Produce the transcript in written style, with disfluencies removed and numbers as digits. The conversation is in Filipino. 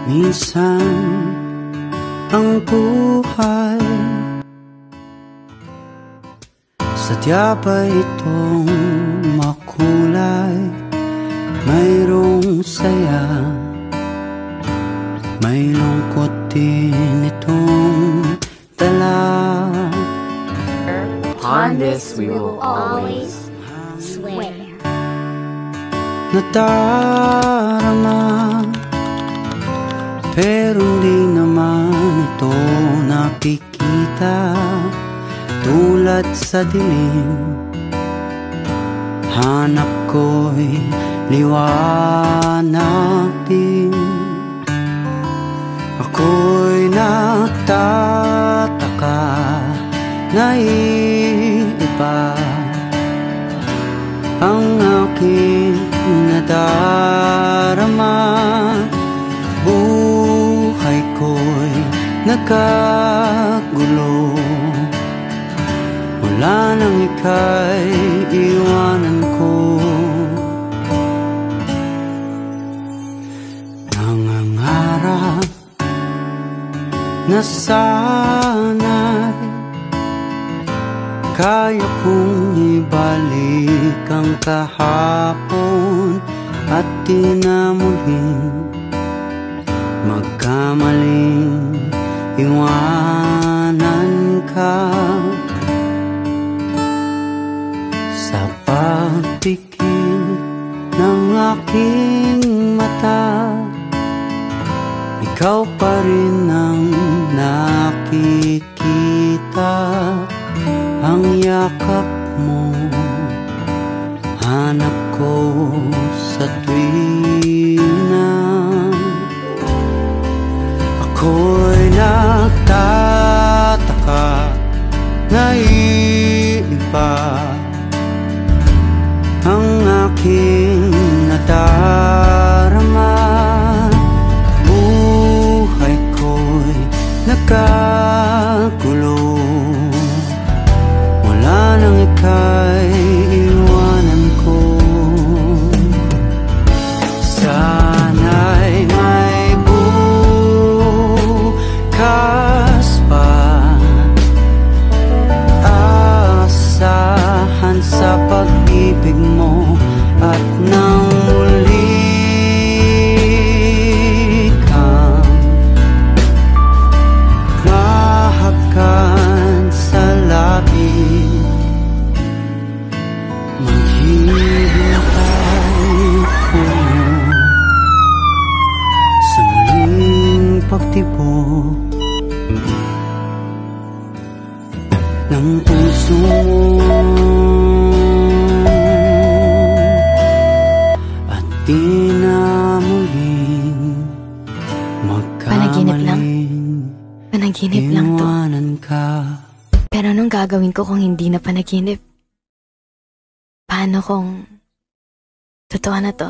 Minsan ang buhay sadya ba itong makulay? Mayroong saya, may lungkot din itong dala. Upon this we will always swear. Nadarama, pero hindi naman ito nakikita. Tulad sa dilim, hanap ko'y liwanag din. Ako'y nagtataka na iba ang aking nadarama. Buhay ko'y nagkagulo, wala nang ika'y iwanan ko. Nangangarap na sana'y kaya kong ibalik ang kahapon at di na muling magkamaling iwanan ka. Sa pagpikit ng aking mata, ikaw pa rin ang nakikita. Ang yakap mo, hanap ko sa tuwina. Ako'y nagtataka na iba ang aking nadarama. Buhay ko'y nagkagulo, wala nang ika'y iwanan ko. Sana'y may bukas pa, asahan sa pag-ibig mo. At nang muli kang mahakan sa labi, maghihintay ko sa muling pagtibok ng puso mo. At di na muling Panaginip lang. magkamaling Panaginip lang to. iwanan ka. Pero anong gagawin ko kung hindi na panaginip? Paano kung totoo na to?